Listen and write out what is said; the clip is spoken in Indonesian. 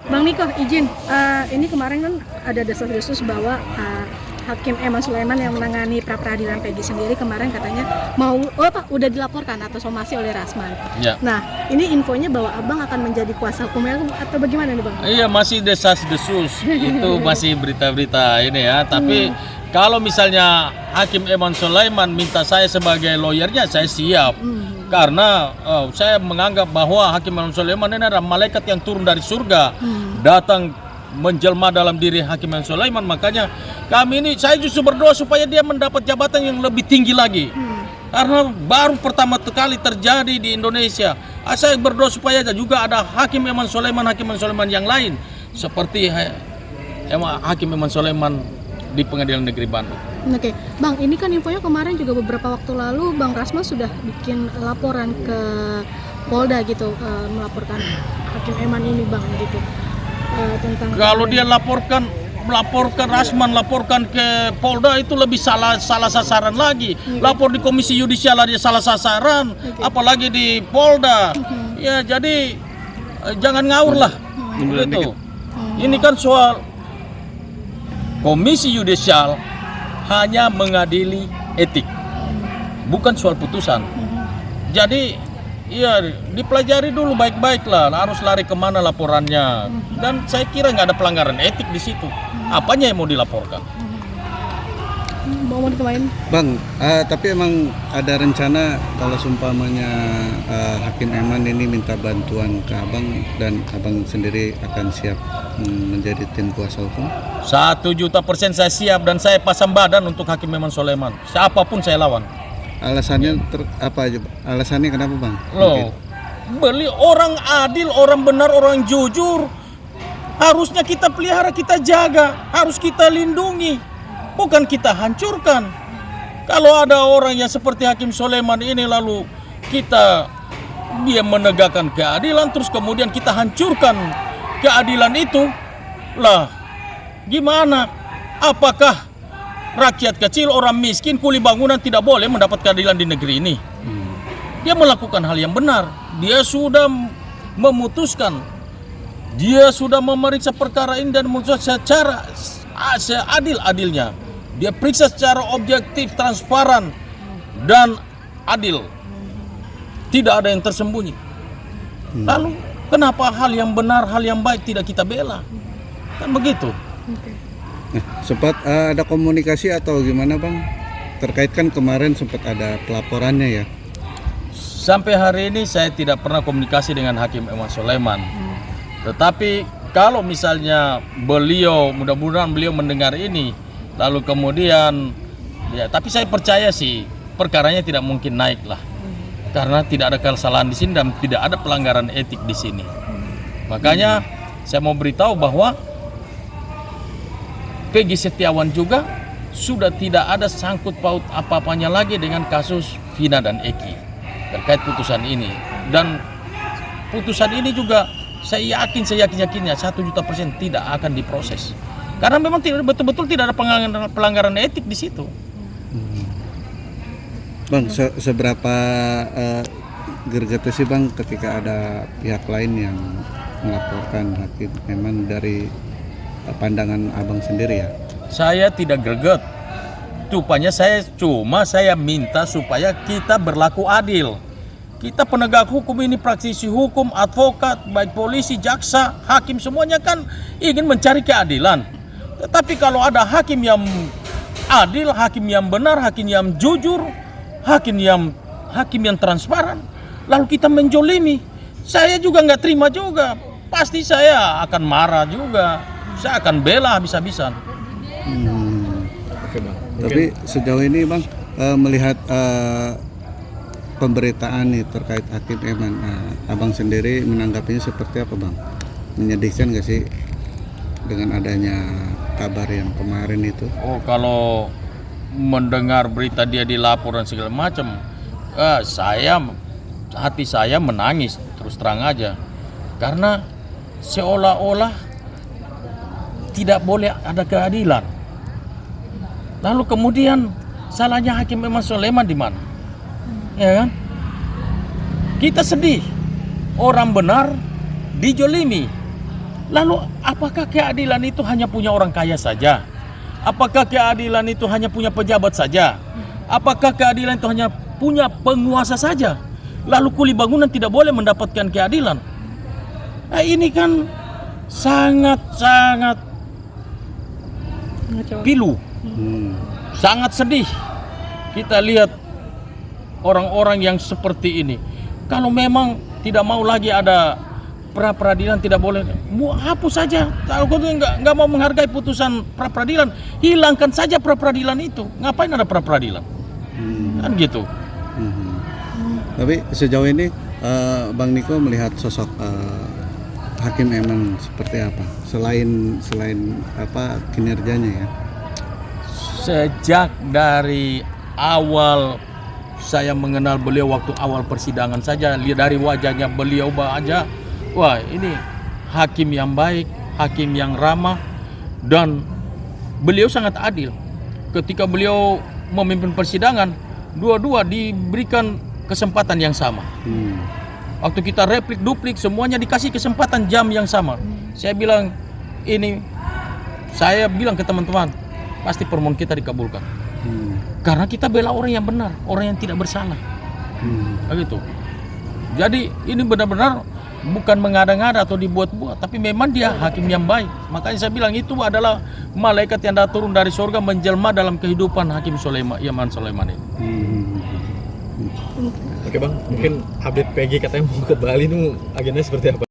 Bang Niko, izin, ini kemarin kan ada desas-desus bahwa Hakim Eman Sulaiman yang menangani pra-peradilan Peggy sendiri kemarin katanya udah dilaporkan atau somasi oleh Rasman. Ya. Nah, ini infonya bahwa Abang akan menjadi kuasa hukumnya atau bagaimana nih Bang? Iya, masih desas-desus itu masih berita-berita ini ya. Tapi kalau misalnya Hakim Eman Sulaiman minta saya sebagai lawyernya, saya siap. Karena saya menganggap bahwa Hakim Eman Sulaiman ini adalah malaikat yang turun dari surga, datang menjelma dalam diri Hakim Eman Sulaiman. Makanya saya justru berdoa supaya dia mendapat jabatan yang lebih tinggi lagi. Karena baru pertama kali terjadi di Indonesia. Saya berdoa supaya juga ada Hakim Eman Sulaiman yang lain seperti Hakim Eman Sulaiman di Pengadilan Negeri Bandung. Oke, Bang, ini kan infonya kemarin juga beberapa waktu lalu Bang Rasman sudah bikin laporan ke Polda gitu, melaporkan Hakim Eman ini Bang gitu, tentang kalau dia melaporkan Rasman, laporkan ke Polda itu lebih salah sasaran lagi. Lapor di Komisi Yudisial dia salah sasaran, apalagi di Polda. Ya jadi jangan ngawur lah. Gitu. Ini kan soal Komisi Yudisial hanya mengadili etik, bukan soal putusan. Jadi ya dipelajari dulu baik-baik lah, harus lari kemana laporannya. Dan saya kira nggak ada pelanggaran etik di situ. Apanya yang mau dilaporkan? Mau ditambahin? Bang, tapi emang ada rencana kalau seumpamanya Hakim Eman ini minta bantuan ke Abang dan Abang sendiri akan siap menjadi tim kuasa hukum? 1.000.000% saya siap dan saya pasang badan untuk Hakim Eman Sulaiman. Siapapun saya lawan. Alasannya apa aja? Alasannya kenapa Bang? Loh, beli orang adil, orang benar, orang jujur. Harusnya kita pelihara, kita jaga, harus kita lindungi, bukan kita hancurkan. Kalau ada orang yang seperti Hakim Sulaiman ini lalu dia menegakkan keadilan terus kemudian kita hancurkan keadilan itu, lah gimana? Apakah rakyat kecil, orang miskin, kuli bangunan tidak boleh mendapat keadilan di negeri ini? Dia melakukan hal yang benar. Dia sudah memutuskan, dia sudah memeriksa perkara ini dan memutuskan secara seadil-adilnya. Dia periksa secara objektif, transparan, dan adil. Tidak ada yang tersembunyi. Lalu kenapa hal yang benar, hal yang baik tidak kita bela? Kan begitu. Sempat ada komunikasi atau gimana Bang? Terkait kan kemarin sempat ada pelaporannya ya. Sampai hari ini saya tidak pernah komunikasi dengan Hakim Eman Sulaiman. Tetapi kalau misalnya mudah-mudahan beliau mendengar ini, lalu kemudian ya, tapi saya percaya sih perkaranya tidak mungkin naik lah. Karena tidak ada kesalahan di sini dan tidak ada pelanggaran etik di sini. Makanya saya mau beritahu bahwa Peggy Setiawan juga sudah tidak ada sangkut paut apa-apanya lagi dengan kasus Vina dan Eki terkait putusan ini. Dan putusan ini juga saya yakinnya 1.000.000% tidak akan diproses. Karena memang betul-betul tidak ada pelanggaran etik di situ. Bang, seberapa gergetan sih Bang ketika ada pihak lain yang melaporkan Hakim Eman dari pandangan Abang sendiri ya? Saya tidak greget. Saya minta supaya kita berlaku adil. Kita penegak hukum ini, praktisi hukum, advokat, baik polisi, jaksa, hakim, semuanya kan ingin mencari keadilan. Tetapi kalau ada hakim yang adil, hakim yang benar, hakim yang jujur, hakim yang transparan, lalu kita menjolimi, saya juga nggak terima juga. Pasti saya akan marah juga. Saya akan bela habis-habisan. Oke Bang. Tapi sejauh ini Bang melihat pemberitaan nih terkait Hakim Eman, Abang sendiri menanggapinya seperti apa Bang? Menyedihkan nggak sih dengan adanya kabar yang kemarin itu? Oh, kalau mendengar berita dia dilapor dan segala macam, hati saya menangis terus terang aja, karena seolah-olah tidak boleh ada keadilan. Lalu kemudian salahnya Hakim Eman Sulaiman di mana? Ya kan? Kita sedih, orang benar dijolimi. Lalu apakah keadilan itu hanya punya orang kaya saja? Apakah keadilan itu hanya punya pejabat saja? Apakah keadilan itu hanya punya penguasa saja? Lalu kuli bangunan tidak boleh mendapatkan keadilan? Nah, ini kan sangat pilu, sangat sedih. Kita lihat orang-orang yang seperti ini. Kalau memang tidak mau lagi ada pra-peradilan, tidak boleh, hapus saja. Kalau kau nggak mau menghargai putusan pra-peradilan, hilangkan saja pra-peradilan itu. Ngapain ada pra-peradilan? Kan gitu. Tapi sejauh ini Bang Niko melihat sosok Hakim Eman seperti apa? Selain apa kinerjanya ya? Sejak dari awal saya mengenal beliau, waktu awal persidangan saja, lihat dari wajahnya beliau aja, wah ini hakim yang baik, hakim yang ramah, dan beliau sangat adil. Ketika beliau memimpin persidangan, dua-dua diberikan kesempatan yang sama. Waktu kita replik, duplik, semuanya dikasih kesempatan jam yang sama. Saya bilang ke teman-teman, pasti permohonan kita dikabulkan. Karena kita bela orang yang benar, orang yang tidak bersalah. Begitu. Jadi ini benar-benar bukan mengada-ngada atau dibuat-buat, tapi memang dia hakim yang baik. Makanya saya bilang itu adalah malaikat yang datang turun dari surga menjelma dalam kehidupan Hakim Eman Sulaiman ini. Oke Bang, mungkin update PG katanya mau ke Bali itu agendanya seperti apa?